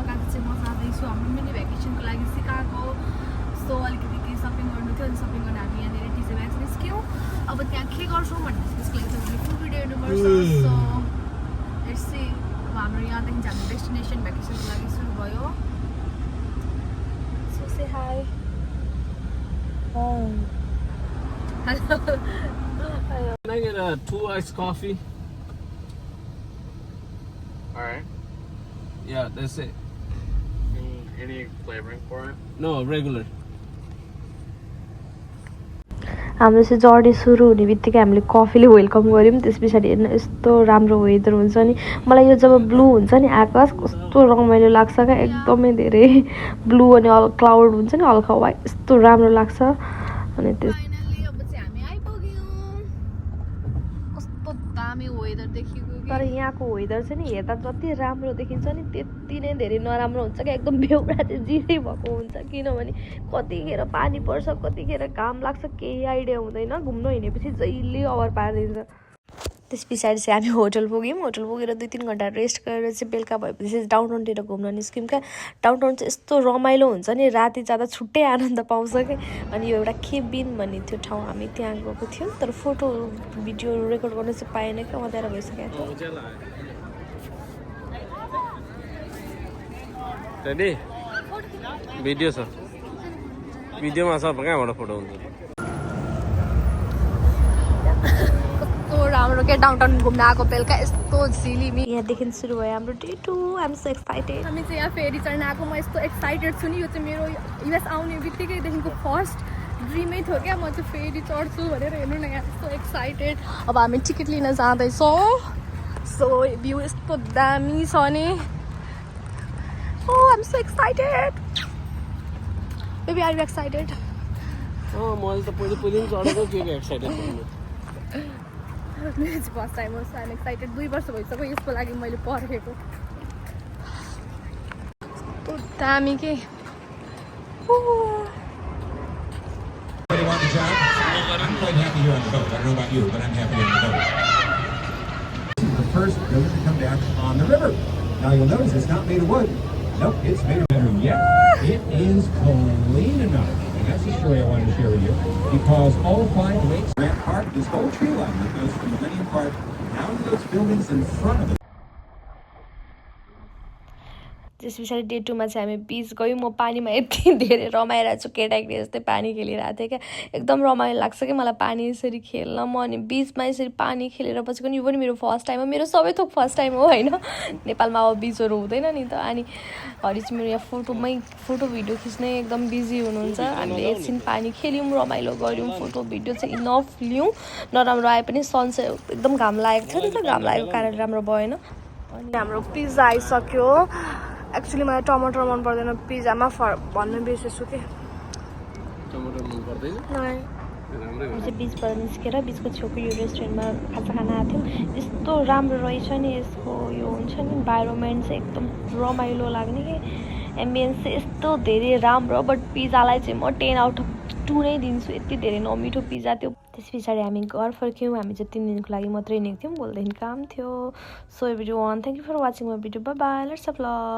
आज चाहिँ म जाँदैछु हाम्रो मिनी भ्याकेसनको लागि सिकागो। सो अलिकति केही सपिङ गर्नु थियो अनि सपिङ गर्न हामी यहाँनिर टिजे ब्याग्स निस्क्यौँ। अब त्यहाँ के गर्छौँ भन्ने त्यसको लागि चाहिँ फुल भिडियो हेर्नुपर्छ। सो लेट्स सी अब हाम्रो यहाँदेखि चाहिँ हाम्रो डेस्टिनेसन भ्याकेसनको लागि सुरु भयो। So say high. Hello. Can I get a 2 iced coffee? Alright. Yeah, that's it. Any flavoring for it? No, regular. हाम्रो चाहिँ जर्नी सुरु हुने बित्तिकै हामीले कफीले वेलकम गऱ्यौँ। त्यस पछाडि हेर्नु यस्तो राम्रो वेदर हुन्छ नि। मलाई यो जब ब्लू हुन्छ नि आकाश कस्तो रमाइलो लाग्छ क्या, एकदमै धेरै ब्लू अनि क्लाउड हुन्छ नि हल्का वाइट, यस्तो राम्रो लाग्छ। अनि त्यस फाइनली अब चाहिँ हामी आइपुग्यौँ। कस्तो दामी वेदर देखिएको। तर यहाँको वेदर चाहिँ नि हेर्दा जति राम्रो देखिन्छ नि त्यति नै धेरै नराम्रो हुन्छ क्या, एकदम बेउरा चाहिँ जिरै भएको हुन्छ। किनभने कतिखेर पानी पर्छ, कतिखेर घाम लाग्छ, केही आइडिया हुँदैन। घुम्न हिँडेपछि जहिले अवर पारिदिन्छ। त्यस पछाडि चाहिँ हामी होटल पुग्यौँ। होटल पुगेर 2-3 घन्टा रेस्ट गरेर चाहिँ बेलुका भएपछि चाहिँ डाउनटाउनतिर घुम्न निस्क्यौँ क्या। डाउनटाउन चाहिँ यस्तो रमाइलो हुन्छ नि, राति जाँदा छुट्टै आनन्द पाउँछ क्या। अनि यो एउटा केबिन भन्ने थियो ठाउँ, हामी त्यहाँ गएको थियौँ। तर फोटो भिडियो रेकर्ड गर्न चाहिँ पाएन क्या, अँध्यारो भइसकेको थियो। Ready? Video छ। भिडियोमा छ कहाँबाट फोटो हुन्छ? राम्रो के डाउनटाउन घुम्न आएको बेलुका यस्तो झिलिमी। यहाँदेखि सुरु भयो हाम्रो डे 2। I'm so excited. हामी चाहिँ यहाँ फेरि चढ्न आएको। म यस्तो एक्साइटेड छु नि। यो चाहिँ मेरो युएस आउने बित्तिकैदेखिको फर्स्ट ड्रिमै थियो क्या, म चाहिँ फेरि चढ्छु भनेर। हेर्नु न यहाँ यस्तो एक्साइटेड। अब हामी टिकट लिन जाँदैछौँ। सो भ्यू यस्तो दामी छ नि। Oh, I'm so excited. Baby, are you excited? मैले त पहिले पनि चढेको के एक्साइटेड छु। मेरो चाहिँ फर्स्ट टाइम हो। So I'm excited. 2 वर्ष भइसक्यो यसको लागि मैले पर्खेको। कस्तो दामी के। The first building to come down on the river. Now you'll notice it's not made of wood. Nope, it's made of bedroom. Yeah, it is clean enough. And that's the story I wanted to share with you. Because all 5 lakes, Grant Park, this whole tree line that goes from Millennium Park down to those buildings in front of it. त्यस पछाडि day 2 मा चाहिँ हामी बिच गयौँ। म पानीमा यति धेरै रमाइरहेको छु, केटाकेटी जस्तै पानी खेलिरहेको थिएँ क्या। एकदम रमाइलो लाग्छ कि मलाई पानी यसरी खेल्न। म अनि बिचमा यसरी पानी खेलेर बसेको नि, यो पनि मेरो फर्स्ट टाइम हो। मेरो सबै थोक फर्स्ट टाइम हो होइन। नेपालमा अब बिचहरू हुँदैन नि त। अनि हरि चाहिँ मेरो यहाँ फोटो भिडियो खिच्नै एकदम बिजी हुनुहुन्छ। हामीले एकछिन पानी खेल्यौँ, रमाइलो गऱ्यौँ, फोटो भिडियो चाहिँ इनफ लियौँ। नराम्रो आए पनि सनसेट एकदम घाम लागेको थियो नि त, घाम लागेको कारण राम्रो भएन। अनि हाम्रो पिज्जा आइसक्यो। एक्चुअली मलाई टमाटर मन पर्दैन पिज्जामा, भन्न बिर्सेछु कि। टमाटर मन पर्दैन? हामी चाहिँ बिचबाट निस्केर बिचको छेउको यो रेस्टुरेन्टमा खाजा खान आएको थियौँ। यस्तो राम्रो रहेछ नि यसको यो हुन्छ नि इन्भाइरोमेन्ट चाहिँ एकदम रमाइलो लाग्ने कि। एम्बियन्स चाहिँ यस्तो धेरै राम्रो। बट पिज्जालाई चाहिँ म 10 आउट अफ 2 नै दिन्छु। यति धेरै नमिठो पिज्जा थियो। त्यस पछाडि हामी घर फर्क्यौँ। हामी चाहिँ 3 दिनको लागि मात्रै हिँडेको थियौँ, भोलिदेखि काम थियो। So everyone, thank you for watching my video. Bye bye, let's a vlog.